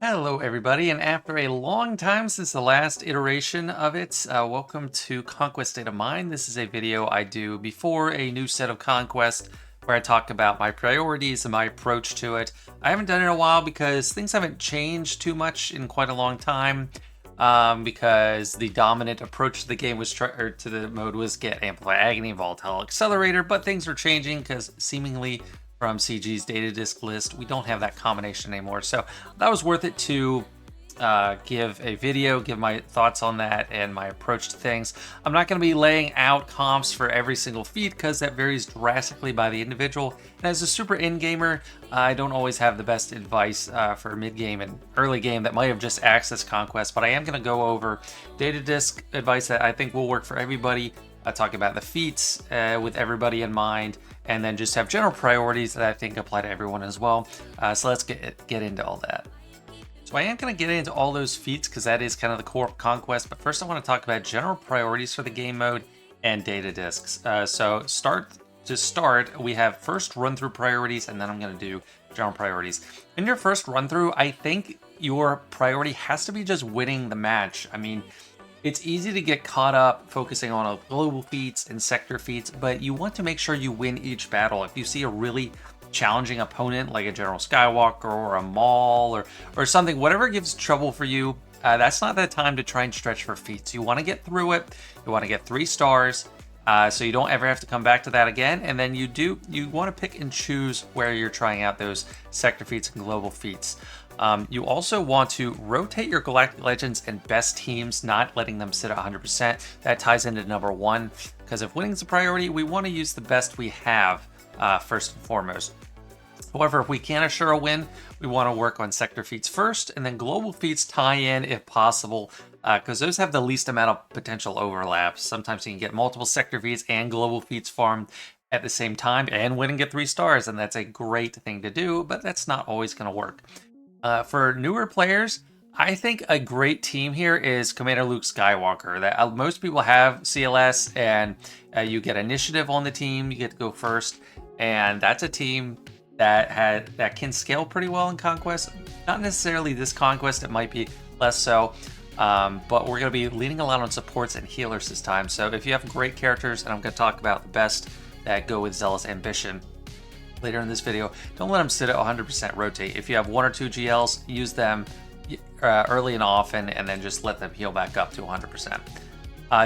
Hello, everybody, and after a long time since the last iteration of it, welcome to Conquest State of Mind. This is a video I do before a new set of Conquest where I talk about my priorities and my approach to it. I haven't done it in a while because things haven't changed too much in quite a long time. Because the dominant approach to the game was to the mode was get Amplify Agony, Volatile Accelerator, but things are changing because seemingly from CG's data disk list, we don't have that combination anymore. So that was worth it to give a video, give my thoughts on that and my approach to things. I'm not going to be laying out comps for every single feat because that varies drastically by the individual. And as a super in gamer, I don't always have the best advice for mid game and early game that might have just accessed Conquest, but I am going to go over data disk advice that I think will work for everybody. Talk about the feats with everybody in mind, and then just have general priorities that I think apply to everyone as well. So let's get into all that. So I am going to get into all those feats because that is kind of the core of Conquest, but first I want to talk about general priorities for the game mode and data disks. So to start, we have first run-through priorities, and then I'm going to do general priorities. In your first run-through, I think your priority has to be just winning the match. I mean, it's easy to get caught up focusing on global feats and sector feats, but you want to make sure you win each battle. If you see a really challenging opponent like a General Skywalker or a Maul or something, whatever gives trouble for you, that's not the time to try and stretch for feats. You want to get through it. You want to get 3 stars. So you don't ever have to come back to that again. And then you want to pick and choose where you're trying out those sector feats and global feats. You also want to rotate your Galactic Legends and best teams, not letting them sit at 100%. That ties into number 1, because if winning is a priority, we want to use the best we have first and foremost. However, if we can't assure a win, we want to work on sector feats first, and then global feats tie in if possible, because those have the least amount of potential overlaps. Sometimes you can get multiple sector feats and global feats farmed at the same time and win and get 3 stars, and that's a great thing to do, but that's not always going to work. For newer players, I think a great team here is Commander Luke Skywalker. That most people have CLS, and you get initiative on the team. You get to go first, and that's a team that can scale pretty well in Conquest. Not necessarily this Conquest; it might be less so. But we're going to be leaning a lot on supports and healers this time. So if you have great characters, and I'm going to talk about the best that go with Zealous Ambition later in this video, don't let them sit at 100% rotate. If you have 1 or 2 GLs, use them early and often, and then just let them heal back up to 100%.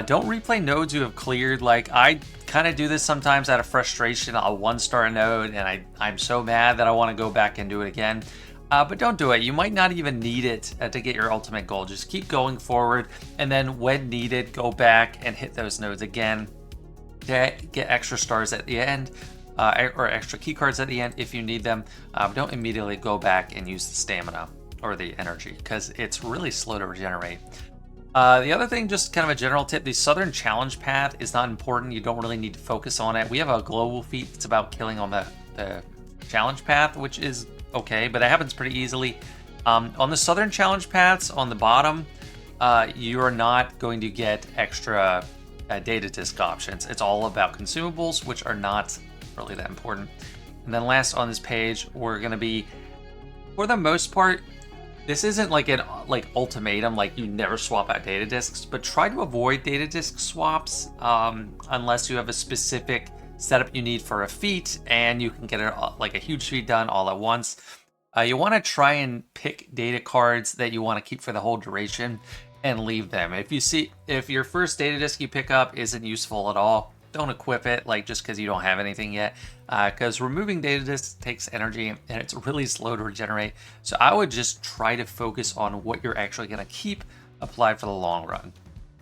Don't replay nodes you have cleared. Like, I kind of do this sometimes out of frustration. I'll 1-star a node, and I'm so mad that I want to go back and do it again. But don't do it. You might not even need it to get your ultimate goal. Just keep going forward, and then when needed, go back and hit those nodes again. Get extra stars at the end. Or extra key cards at the end if you need them. Don't immediately go back and use the stamina or the energy, because it's really slow to regenerate. The other thing, just kind of a general tip, the Southern Challenge path is not important. You don't really need to focus on it. We have a global feat that's about killing on the challenge path, which is okay, but it happens pretty easily. On the Southern Challenge paths on the bottom, you're not going to get extra data disk options. It's all about consumables, which are not really that important. And then last on this page, we're going to be, for the most part, this isn't like an ultimatum, like you never swap out data disks, but try to avoid data disk swaps unless you have a specific setup you need for a feat and you can get like a huge feat done all at once. You want to try and pick data cards that you want to keep for the whole duration and leave them. If your first data disk you pick up isn't useful at all, don't equip it, like, just because you don't have anything yet, because removing data disks takes energy and it's really slow to regenerate. So I would just try to focus on what you're actually going to keep applied for the long run.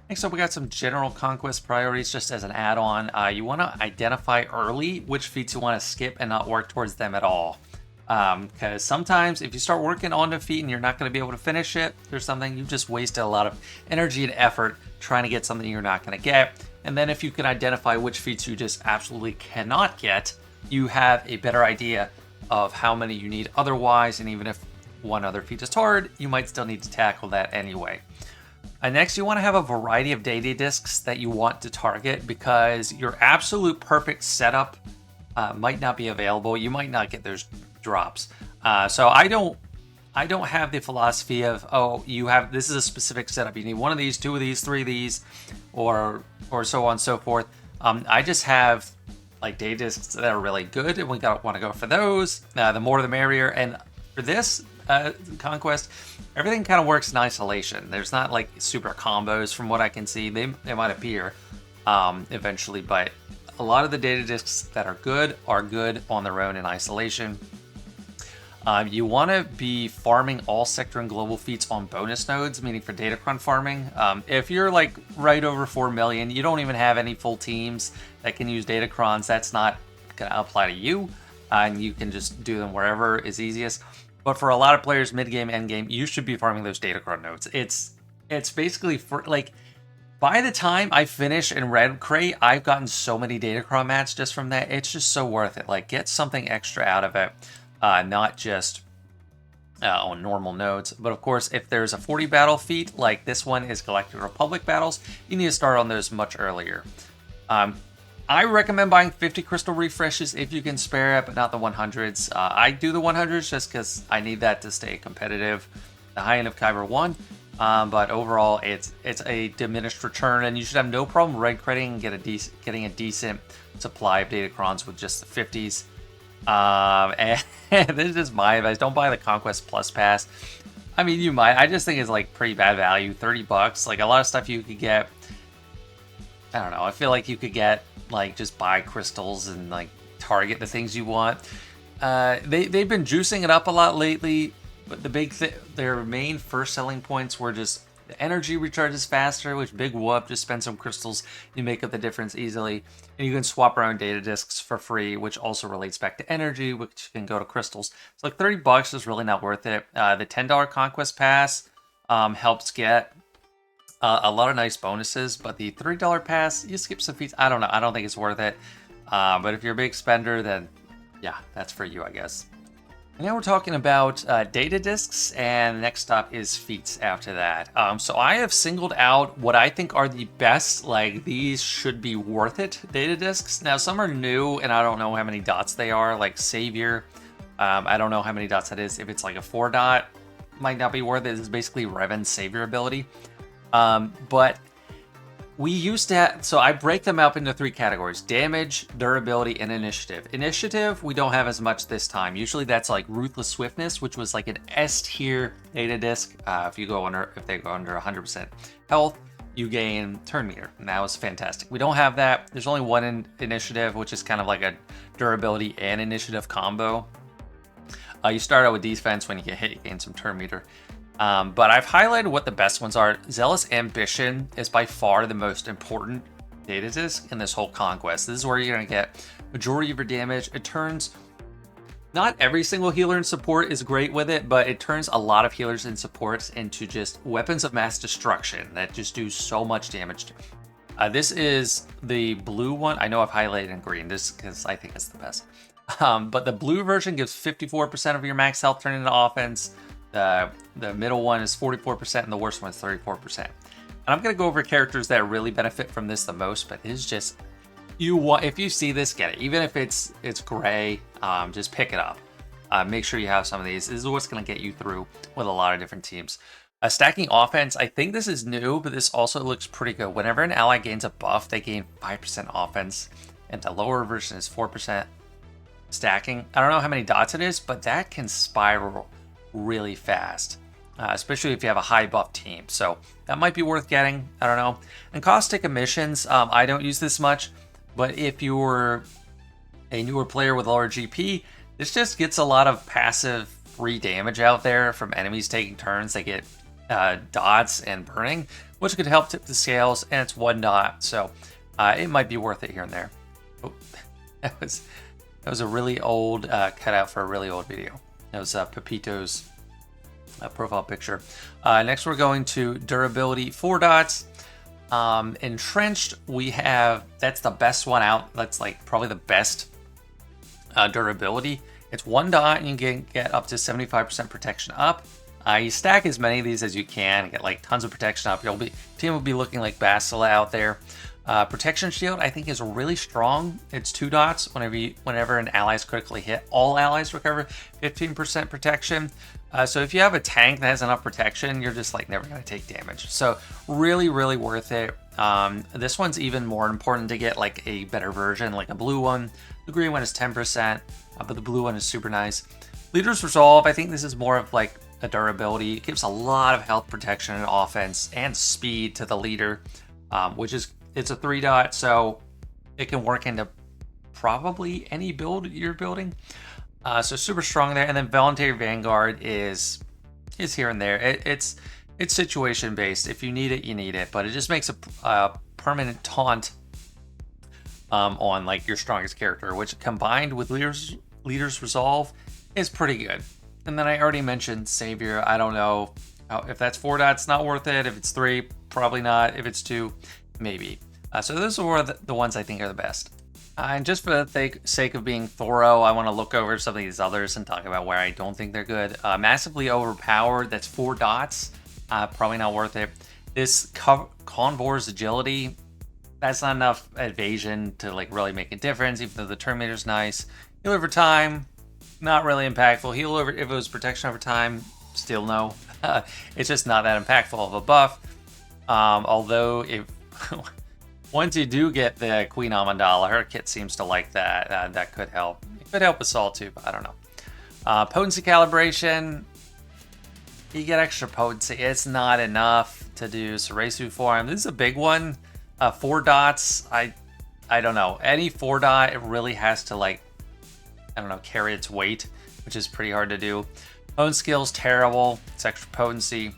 Next up, we got some general Conquest priorities just as an add-on. You want to identify early which feats you want to skip and not work towards them at all. Because sometimes if you start working on a feat and you're not going to be able to finish it, there's something you've just wasted a lot of energy and effort trying to get something you're not going to get. And then if you can identify which feats you just absolutely cannot get, you have a better idea of how many you need otherwise, and even if one other feat is hard, you might still need to tackle that anyway. Next, you want to have a variety of data disks that you want to target, because your absolute perfect setup might not be available. You might not get those drops. So I don't I don't have the philosophy of, oh, you have, this is a specific setup. You need one of these, two of these, three of these, or so on and so forth. I just have like data discs that are really good, and we want to go for those. The more the merrier. And for this Conquest, everything kind of works in isolation. There's not like super combos from what I can see. They might appear eventually, but a lot of the data discs that are good on their own in isolation. You want to be farming all sector and global feats on bonus nodes, meaning for Datacron farming. If you're like right over 4 million, you don't even have any full teams that can use Datacrons, that's not going to apply to you, and you can just do them wherever is easiest. But for a lot of players, mid-game, end-game, you should be farming those Datacron nodes. It's basically, for like, by the time I finish in Red Crate, I've gotten so many Datacron mats just from that. It's just so worth it. Like, get something extra out of it. Not just on normal nodes. But of course, if there's a 40 battle feat, like this one is Galactic Republic battles, you need to start on those much earlier. I recommend buying 50 crystal refreshes if you can spare it, but not the 100s. I do the 100s just because I need that to stay competitive. The high end of Kyber 1. But overall, it's a diminished return, and you should have no problem red crating and getting a decent supply of Datacrons with just the 50s. And this is just my advice. Don't buy the Conquest Plus Pass. I mean, you might. I just think it's like pretty bad value. $30. Like a lot of stuff you could get. I don't know. I feel like you could get like just buy crystals and like target the things you want. They've been juicing it up a lot lately, but their main first selling points were just the energy recharges faster, which big whoop, just spend some crystals, you make up the difference easily. And you can swap around data discs for free, which also relates back to energy, which can go to crystals. So like $30 is really not worth it. The $10 Conquest Pass helps get a lot of nice bonuses, but the $30 pass, you skip some feats. I don't know. I don't think it's worth it. But if you're a big spender, then yeah, that's for you, I guess. And now we're talking about data discs, and next up is feats after that. So I have singled out what I think are the best, like these should be worth it data discs. Now some are new, and I don't know how many dots they are, like Savior. I don't know how many dots that is. If it's like a 4 dot, might not be worth it. This is basically Revan's Savior ability. But we used to have, so I break them up into 3 categories: damage, durability, and initiative. Initiative, we don't have as much this time. Usually that's like Ruthless Swiftness, which was like an S tier data disc. If they go under 100% health, you gain turn meter, and that was fantastic. We don't have that. There's only one initiative, which is kind of like a durability and initiative combo. You start out with defense. When you get hit, you gain some turn meter. But I've highlighted what the best ones are. Zealous Ambition is by far the most important data disc in this whole Conquest. This is where you're going to get majority of your damage. It turns, not every single healer in support is great with it, but it turns a lot of healers and supports into just weapons of mass destruction that just do so much damage. This is the blue one. I know I've highlighted in green this because I think it's the best. But the blue version gives 54% of your max health turned into offense. The middle one is 44%, and the worst one is 34%. And I'm going to go over characters that really benefit from this the most, but it's just, if you see this, get it. Even if it's gray, just pick it up. Make sure you have some of these. This is what's going to get you through with a lot of different teams. Stacking offense, I think this is new, but this also looks pretty good. Whenever an ally gains a buff, they gain 5% offense, and the lower version is 4% stacking. I don't know how many dots it is, but that can spiral really fast, especially if you have a high buff team. So that might be worth getting. I don't know. And caustic emissions, I don't use this much, but if you're a newer player with lower GP, this just gets a lot of passive free damage out there from enemies taking turns. They get dots and burning, which could help tip the scales, and it's 1 dot, so it might be worth it here and there. Oh, that was a really old cutout for a really old video. That was Pepito's profile picture. Next, we're going to durability, 4 dots. Entrenched, we have, that's the best one out. That's like probably the best durability. It's 1 dot, and you can get up to 75% protection up. You stack as many of these as you can, get like tons of protection up. Team will be looking like Bastila out there. Protection Shield, I think, is really strong. It's 2 dots. Whenever an ally is critically hit, all allies recover 15% protection. So if you have a tank that has enough protection, you're just like never going to take damage. So really, really worth it. This one's even more important to get like a better version, like a blue one. The green one is 10%, but the blue one is super nice. Leader's Resolve, I think this is more of like a durability. It gives a lot of health protection and offense and speed to the leader, it's a 3 dot, so it can work into probably any build you're building. So super strong there. And then Voluntary Vanguard is here and there. It's situation based. If you need it, you need it. But it just makes a permanent taunt on like your strongest character, which combined with Leader's Resolve is pretty good. And then I already mentioned Savior. I don't know if that's 4 dots, not worth it. If it's 3, probably not. If it's 2, maybe. So those are the ones I think are the best. And just for the sake of being thorough, I want to look over some of these others and talk about where I don't think they're good. Massively Overpowered, that's 4 dots. Probably not worth it. This Convor's Agility, that's not enough evasion to like really make a difference, even though the Terminator's nice. Heal over time, not really impactful. Heal over, if it was protection over time, still no. It's just not that impactful of a buff. Although if once you do get the Queen Amidala, her kit seems to like that. That could help. It could help with Saul too, but I don't know. Potency Calibration, you get extra potency. It's not enough to do Sarasu for him. This is a big one. 4 dots. I don't know. Any 4 dot, it really has to like, I don't know, carry its weight, which is pretty hard to do. Own skills, terrible. It's extra potency.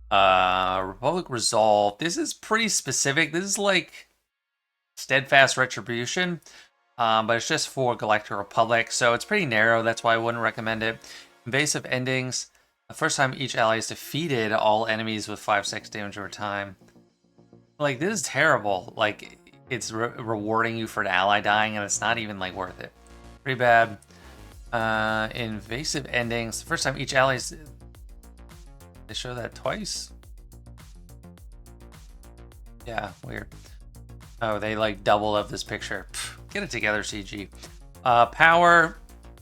Republic Resolve. This is pretty specific. This is like Steadfast Retribution, but it's just for Galactic Republic, so it's pretty narrow. That's why I wouldn't recommend it. Invasive Endings. The first time each ally is defeated, all enemies with 5/6 damage over time. Like, this is terrible. Like, it's rewarding you for an ally dying, and it's not even like worth it. Pretty bad. Invasive Endings. The first time each ally is... They show that twice? Yeah, weird. Oh, they like doubled up this picture. Pfft, get it together, CG. Power,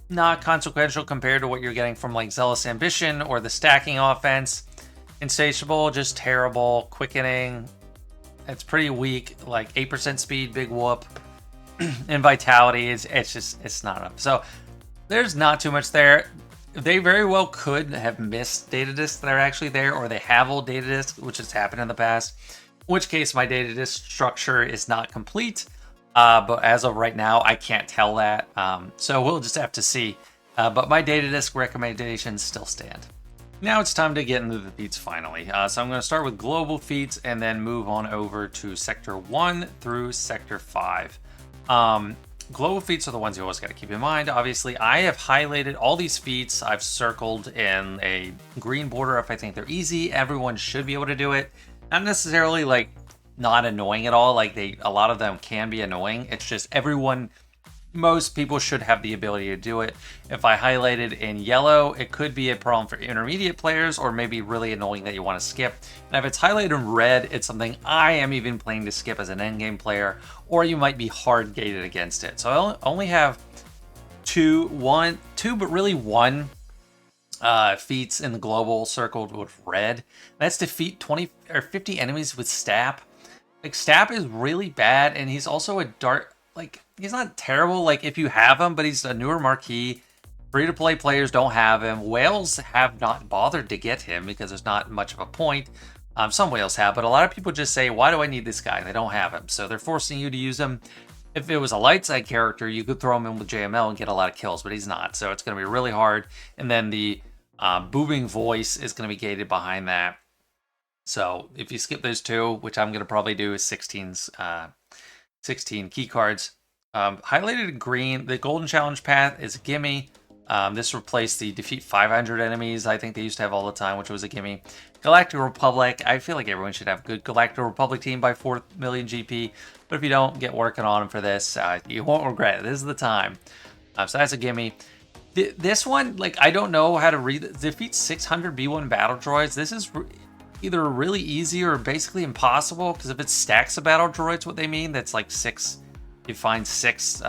not consequential compared to what you're getting from like Zealous Ambition or the stacking offense. Insatiable, just terrible. Quickening, it's pretty weak. Like 8% speed, big whoop. And Vitality, it's not enough. So there's not too much there. They very well could have missed data discs that are actually there, or they have old data discs, which has happened in the past. In which case, my data disc structure is not complete. But as of right now, I can't tell that. So we'll just have to see. But my data disc recommendations still stand. Now it's time to get into the feats finally. So I'm going to start with global feats and then move on over to Sector 1 through Sector 5. Global feats are the ones you always got to keep in mind. Obviously, I have highlighted all these feats. I've circled in a green border if I think they're easy. Everyone should be able to do it. Not necessarily like not annoying at all. Like a lot of them can be annoying. It's just most people should have the ability to do it. If I highlighted in yellow, it could be a problem for intermediate players or maybe really annoying that you want to skip. And if it's highlighted in red, it's something I am even planning to skip as an endgame player, or you might be hard gated against it. So I only have two, but really one feats in the global circled with red. That's defeat 20 or 50 enemies with Stap. Like Stap is really bad, and he's also a dark. Like, he's not terrible, like, if you have him, but he's a newer marquee. Free-to-play players don't have him. Whales have not bothered to get him because there's not much of a point. Some whales have, but a lot of people just say, why do I need this guy? They don't have him, so they're forcing you to use him. If it was a light side character, you could throw him in with JML and get a lot of kills, but he's not, so it's going to be really hard. And then the booming voice is going to be gated behind that. So if you skip those two, which I'm going to probably do, is 16 key cards. Highlighted in green, the Golden Challenge path is a gimme. This replaced the defeat 500 enemies I think they used to have all the time, which was a gimme. Galactic Republic, I feel like everyone should have a good Galactic Republic team by 4 million GP, but if you don't, get working on them for this. You won't regret it. This is the time. So that's a gimme. This one, like, I don't know how to read it. Defeat 600 B1 battle droids. This is... either really easy or basically impossible, because if it stacks of battle droids, what they mean, that's like 6, you find 6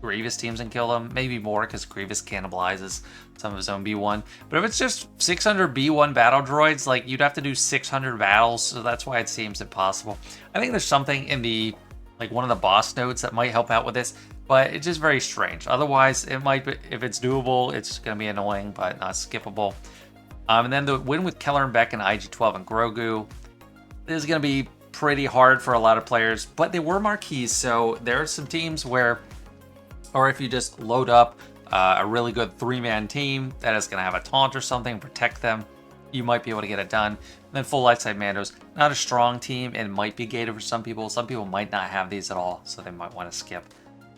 Grievous teams and kill them, maybe more because Grievous cannibalizes some of his own B1. But if it's just 600 B1 battle droids, like you'd have to do 600 battles, so that's why it seems impossible. I think there's something in the like one of the boss nodes that might help out with this, but it's just very strange. Otherwise, it might be, if it's doable, it's going to be annoying, but not skippable. And then the win with Keller and Beck and IG-12 and Grogu is going to be pretty hard for a lot of players, but they were marquees, so there are some teams where, or if you just load up a really good 3-man team that is going to have a taunt or something, protect them, you might be able to get it done. And then full light side Mandos, not a strong team and might be gated for some people. Some people might not have these at all, so they might want to skip.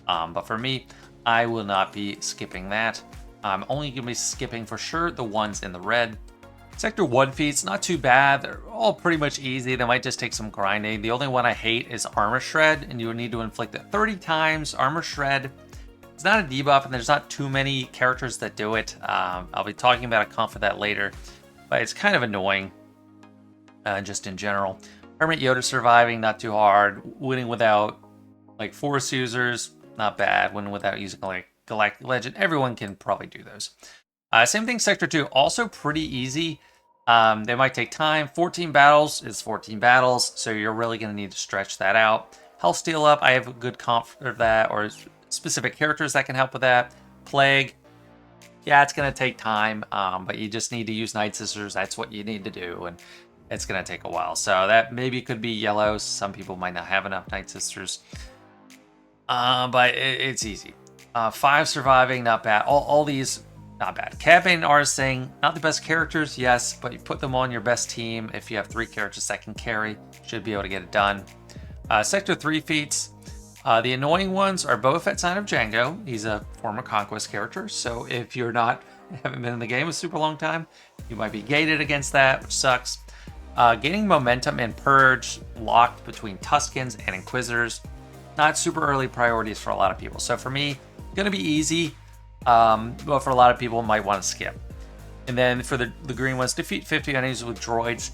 But for me, I will not be skipping that. I'm only going to be skipping for sure the ones in the red. Sector 1 feats, not too bad. They're all pretty much easy. They might just take some grinding. The only one I hate is Armor Shred, and you would need to inflict it 30 times. Armor Shred, it's not a debuff, and there's not too many characters that do it. I'll be talking about a comp for that later, but it's kind of annoying just in general. Hermit Yoda surviving, not too hard. Winning without like Force users, not bad. Winning without using like Galactic Legend, everyone can probably do those. Same thing, Sector 2, also pretty easy. They might take time. 14 battles is 14 battles, so you're really going to need to stretch that out. Health Steal Up, I have a good comp for that, or specific characters that can help with that. Plague, yeah, it's going to take time, but you just need to use Night Sisters. That's what you need to do, and it's going to take a while. So that maybe could be yellow. Some people might not have enough Night Sisters, but it's easy. 5 surviving, not bad. All these, not bad. Cad Bane and Arsing, not the best characters, yes, but you put them on your best team. If you have 3 characters that can carry, should be able to get it done. Sector 3 feats. The annoying ones are Boba Fett, Sign of Django. He's a former Conquest character, so if you're haven't been in the game a super long time, you might be gated against that, which sucks. Gaining momentum and Purge, locked between Tuskens and Inquisitors. Not super early priorities for a lot of people. So for me, gonna be easy, but for a lot of people, might want to skip. And then for the green ones, defeat 50 enemies with droids.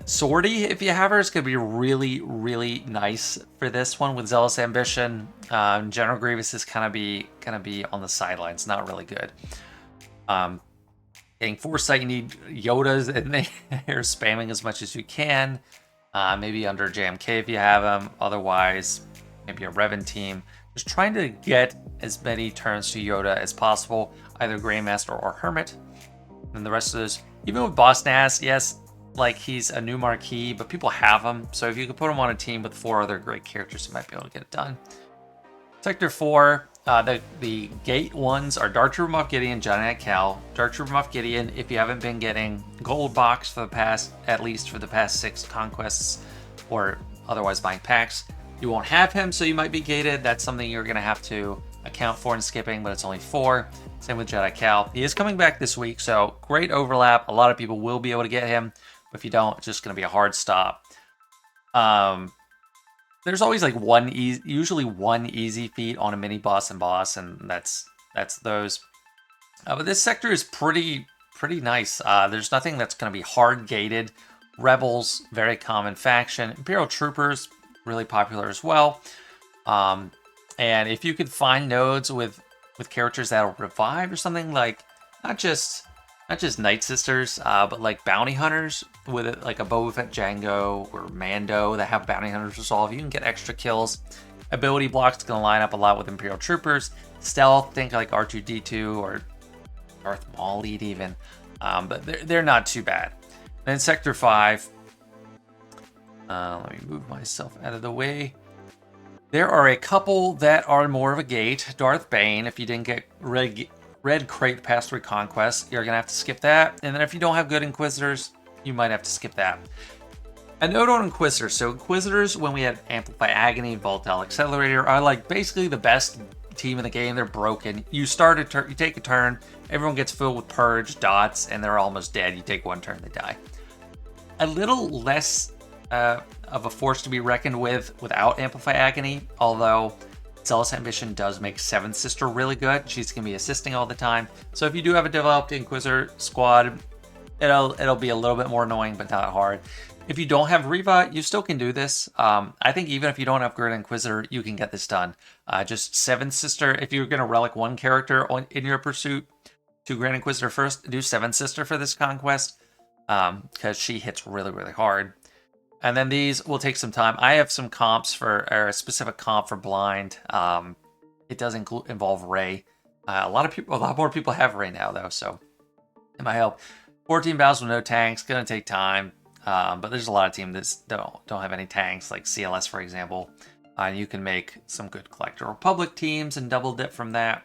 Sortie, if you have her, is going to be really, really nice for this one with Zealous Ambition. General Grievous is kind of be on the sidelines, not really good. Getting Foresight, you need Yodas in there, spamming as much as you can. Maybe under JMK if you have them. Otherwise, maybe a Revan team. Just trying to get as many turns to Yoda as possible, either Greymaster or Hermit. And the rest of those, even with Boss Nass, yes, like he's a new marquee, but people have him. So if you could put him on a team with 4 other great characters, you might be able to get it done. Sector 4, the gate ones are Dark Trooper Moff Gideon, Johnny Knight Cal. Dark Trooper Moff Gideon, if you haven't been getting gold box for the past, at least for the past 6 conquests, or otherwise buying packs, you won't have him, so you might be gated. That's something you're going to have to account for in skipping, but it's only 4. Same with Jedi Cal. He is coming back this week, so great overlap. A lot of people will be able to get him. If you don't, it's just going to be a hard stop. There's always like usually one easy feat on a mini boss and boss, and that's those. But this sector is pretty nice. There's nothing that's going to be hard gated. Rebels, very common faction. Imperial Troopers, really popular as well. And if you could find nodes with characters that'll revive or something, like not just Night Sisters, but like bounty hunters with it, like a Boba Fett Django or Mando that have bounty hunters resolve. You can get extra kills. Ability blocks going to line up a lot with Imperial Troopers. Stealth, think like R2-D2 or Darth Maul even, but they're not too bad. Then Sector 5. Let me move myself out of the way. There are a couple that are more of a gate. Darth Bane, if you didn't get red crate past 3 conquests, you're gonna have to skip that. And then if you don't have good Inquisitors, you might have to skip that. A note on Inquisitors. So Inquisitors, when we had Amplify Agony, Volatile Accelerator, are like basically the best team in the game. They're broken. You start a turn, you take a turn, everyone gets filled with Purge, dots, and they're almost dead. You take 1 turn, they die. A little less of a force to be reckoned with without Amplify Agony, although Zealous Ambition does make 7th Sister really good. She's going to be assisting all the time. So if you do have a developed Inquisitor squad, it'll be a little bit more annoying, but not hard. If you don't have Riva, you still can do this. I think even if you don't have Grand Inquisitor, you can get this done. Just 7th Sister, if you're going to relic one character in your pursuit to Grand Inquisitor first, do 7th Sister for this conquest, because she hits really, really hard. And then these will take some time. I have some comps for, or a specific comp for Blind. It does involve Ray. A lot more people have Ray now, though, so it might help. 14 battles with no tanks, gonna take time. But there's a lot of teams that don't have any tanks, like CLS, for example. You can make some good Collector Republic teams and double dip from that.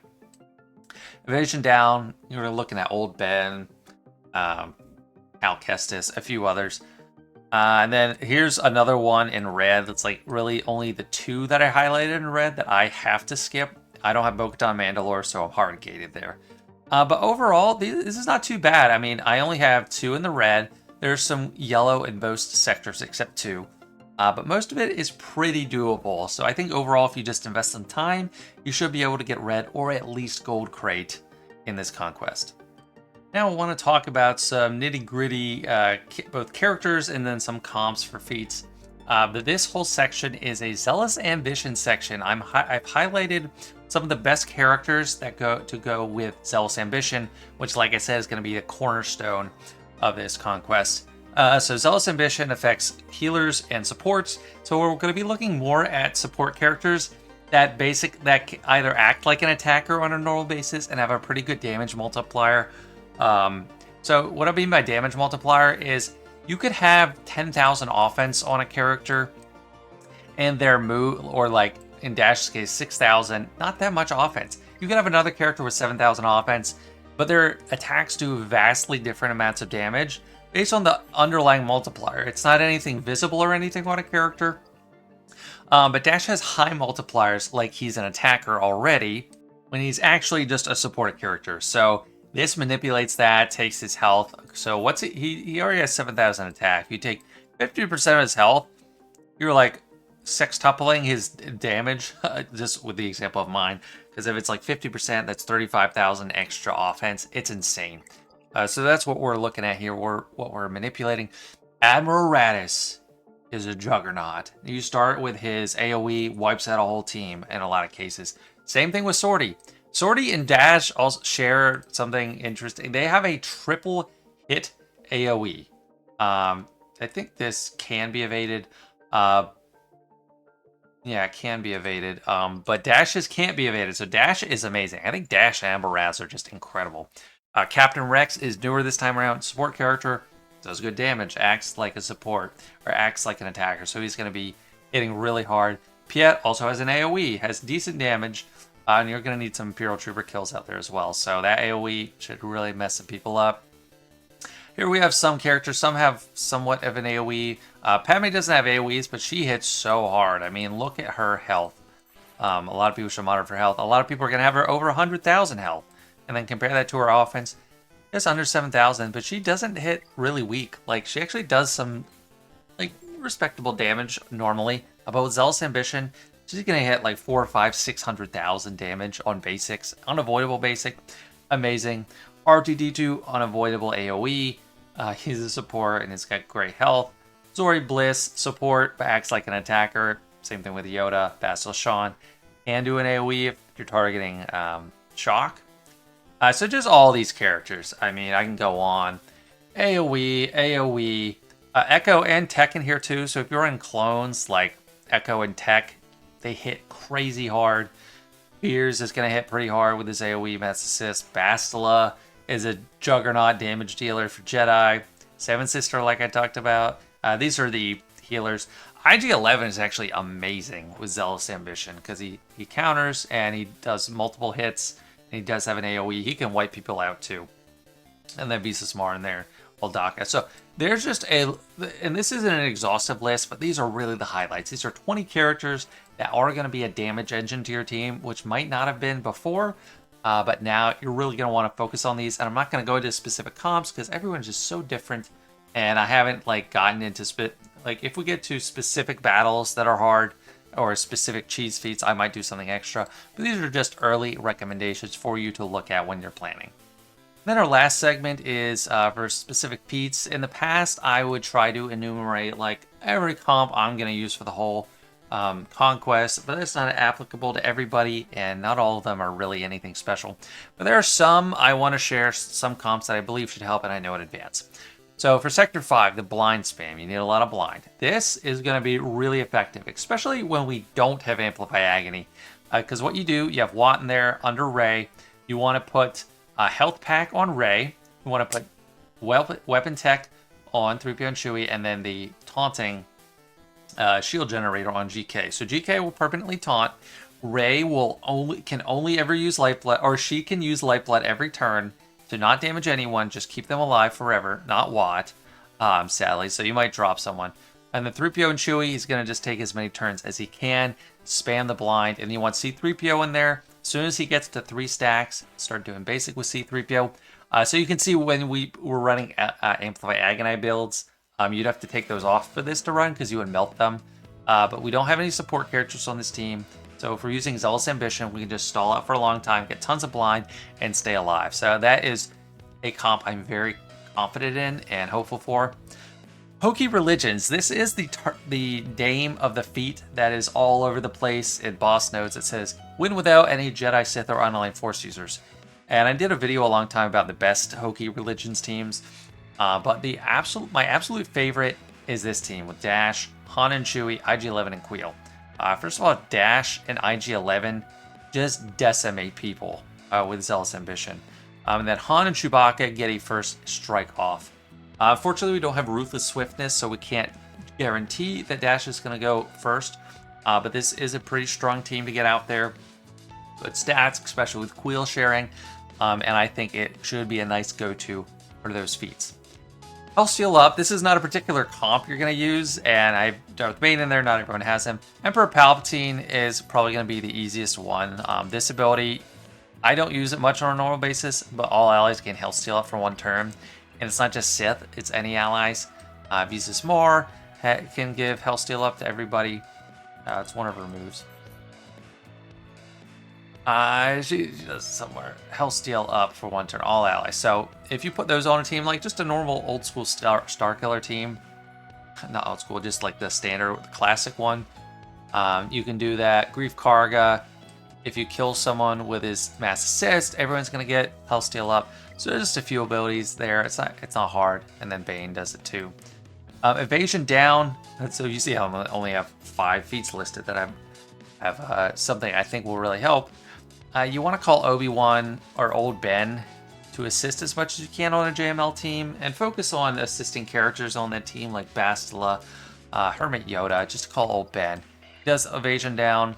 Evasion down, you're looking at Old Ben, Cal Kestis, a few others. And then here's another one in red that's like really only the 2 that I highlighted in red that I have to skip. I don't have Bo-Katan Mandalore, so I'm hard gated there. But overall, this is not too bad. I mean, I only have 2 in the red. There's some yellow in most sectors except 2. But most of it is pretty doable. So I think overall, if you just invest some time, you should be able to get red or at least gold crate in this conquest. Now I want to talk about some nitty-gritty both characters and then some comps for feats. This whole section is a Zealous Ambition section. I've highlighted some of the best characters that go with Zealous Ambition, which, like I said, is going to be the cornerstone of this conquest. So Zealous Ambition affects healers and supports. So we're going to be looking more at support characters that either act like an attacker on a normal basis and have a pretty good damage multiplier. So what I mean by damage multiplier is you could have 10,000 offense on a character and their move, or like in Dash's case, 6,000, not that much offense. You could have another character with 7,000 offense, but their attacks do vastly different amounts of damage based on the underlying multiplier. It's not anything visible or anything on a character. But Dash has high multipliers like he's an attacker already when he's actually just a support character. So this manipulates that, takes his health. So he already has 7,000 attack. If you take 50% of his health, you're like sextupling his damage, just with the example of mine. Because if it's like 50%, that's 35,000 extra offense. It's insane. So that's what we're looking at here. What we're manipulating. Admiral Radis is a juggernaut. You start with his AoE, wipes out a whole team in a lot of cases. Same thing with Sortie. Sortie and Dash also share something interesting. They have a triple hit AoE. I think this can be evaded. Yeah, it can be evaded. But Dash's can't be evaded. So Dash is amazing. I think Dash and Amber-Raz are just incredible. Captain Rex is newer this time around. Support character, does good damage, acts like a support, or acts like an attacker. So he's going to be hitting really hard. Piet also has an AoE, has decent damage. And you're going to need some Imperial Trooper kills out there as well. So that AoE should really mess some people up. Here we have some characters. Some have somewhat of an AoE. Padme doesn't have AoEs, but she hits so hard. I mean, look at her health. A lot of people should monitor for health. A lot of people are going to have her over 100,000 health. And then compare that to her offense. Just under 7,000, but she doesn't hit really weak. Like, she actually does some, like, respectable damage normally. But with Zealous Ambition, she's going to hit like 400, 500, 600,000 damage on basics. Unavoidable basic. Amazing. R2-D2, unavoidable AoE. He's a support and he's got great health. Zori Bliss, support, but acts like an attacker. Same thing with Yoda. Bastila Shan can do an AoE if you're targeting Shock. So just all these characters. I mean, I can go on. AoE. Echo and Tech in here too. So if you're in clones like Echo and Tech, they hit crazy hard. Beers is going to hit pretty hard with his AoE Mass Assist. Bastila is a juggernaut damage dealer for Jedi. Seven Sister, like I talked about. These are the healers. IG-11 is actually amazing with Zealous Ambition because he counters and he does multiple hits. And he does have an AoE. He can wipe people out too. And then Visa Smar in there. Oldaka. So there's just and this isn't an exhaustive list, but these are really the highlights. These are 20 characters that are going to be a damage engine to your team, which might not have been before. But now you're really going to want to focus on these. And I'm not going to go into specific comps because everyone's just so different. And I haven't like gotten into if we get to specific battles that are hard, or specific cheese feats, I might do something extra. But these are just early recommendations for you to look at when you're planning. Then our last segment is for specific feats. In the past, I would try to enumerate like every comp I'm going to use for the whole Conquest, but that's not applicable to everybody, and not all of them are really anything special. But there are some I want to share, some comps that I believe should help, and I know in advance. So for Sector 5, the blind spam, you need a lot of blind. This is going to be really effective, especially when we don't have Amplify Agony. Because what you do, you have Watt in there under Ray. You want to put a health pack on Ray. You want to put weapon tech on 3PO and Chewie, and then the taunting shield generator on GK. So GK will permanently taunt. Ray can only ever use Lifeblood, or she can use Lifeblood every turn to not damage anyone, just keep them alive forever, not Watt, sadly. So you might drop someone. And then 3PO and Chewie, he's going to just take as many turns as he can, spam the blind, and you want C3PO in there. As soon as he gets to 3 stacks, start doing basic with C3PO. So you can see when we were running Amplify Agony builds, you'd have to take those off for this to run because you would melt them. But we don't have any support characters on this team. So if we're using Zealous Ambition, we can just stall out for a long time, get tons of blind, and stay alive. So that is a comp I'm very confident in and hopeful for. Hokey Religions. This is the name of the feat that is all over the place in boss notes. It says, win without any Jedi, Sith, or unaligned Force users. And I did a video a long time about the best Hokey Religions teams. But my absolute favorite is this team with Dash, Han and Chewie, IG-11, and Queel. First of all, Dash and IG-11 just decimate people with Zealous Ambition. And then Han and Chewbacca get a first strike off. Fortunately, we don't have Ruthless Swiftness, so we can't guarantee that Dash is going to go first. But this is a pretty strong team to get out there. Good stats, especially with Queel sharing. And I think it should be a nice go-to for those feats. I'll seal up. This is not a particular comp you're going to use, and I have Darth Bane in there. Not everyone has him. Emperor Palpatine is probably going to be the easiest one. This ability, I don't use it much on a normal basis, but all allies gain health steal up for 1 turn. And it's not just Sith, it's any allies. I've used this more. Can give health steal up to everybody. It's one of her moves. She does somewhere. Health steal up for 1 turn, all allies. So if you put those on a team, like just a normal old school Star Killer team, not old school, just like the standard classic one, you can do that. Grief Karga, if you kill someone with his mass assist, everyone's gonna get health steal up. So there's just a few abilities there. It's not hard. And then Bane does it too. Evasion down. So you see how I only have 5 feats listed that have something I think will really help. You want to call Obi-Wan or Old Ben to assist as much as you can on a JML team, and focus on assisting characters on that team like Bastila, Hermit Yoda. Just call Old Ben. He does evasion down.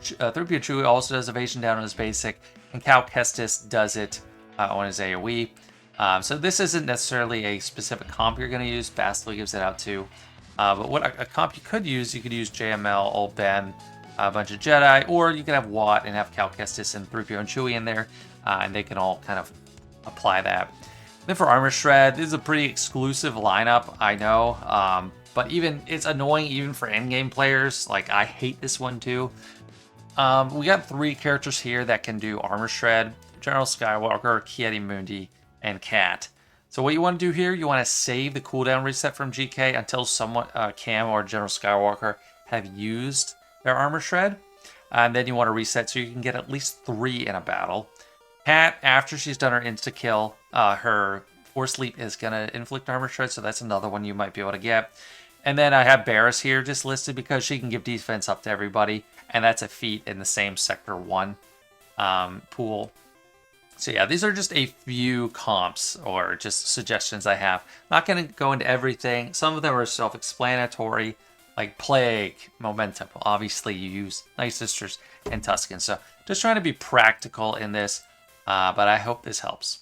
3PO Chewie also does evasion down on his basic, and Cal Kestis does it on his AoE. So this isn't necessarily a specific comp you're going to use. Bastila gives it out too. But what a comp you could use JML, Old Ben, a bunch of Jedi, or you can have Watt and have Cal Kestis and 3PO and Chewie in there, and they can all kind of apply that. Then for Armor Shred, this is a pretty exclusive lineup, I know, but it's annoying even for endgame players. Like, I hate this one too. We got 3 characters here that can do Armor Shred: General Skywalker, Ki-Adi-Mundi, and Cat. So what you want to do here, you want to save the cooldown reset from GK until someone, Cam or General Skywalker, have used their Armor Shred. And then you want to reset so you can get at least 3 in a battle. Cat, after she's done her insta-kill, her Force Leap is going to inflict Armor Shred, so that's another one you might be able to get. And then I have Barriss here just listed because she can give defense up to everybody, and that's a feat in the same Sector 1 pool. So yeah, these are just a few comps or just suggestions I have. Not going to go into everything. Some of them are self-explanatory, like Plague, Momentum. Obviously, you use Night Sisters and Tusken. So just trying to be practical in this, but I hope this helps.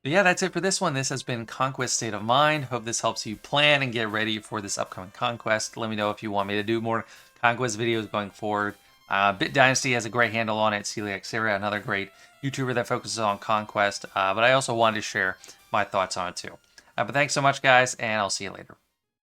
But yeah, that's it for this one. This has been Conquest State of Mind. Hope this helps you plan and get ready for this upcoming Conquest. Let me know if you want me to do more Conquest videos going forward. Bit Dynasty has a great handle on it. Celiac Syria, another great YouTuber that focuses on Conquest. But I also wanted to share my thoughts on it too. But thanks so much, guys, and I'll see you later.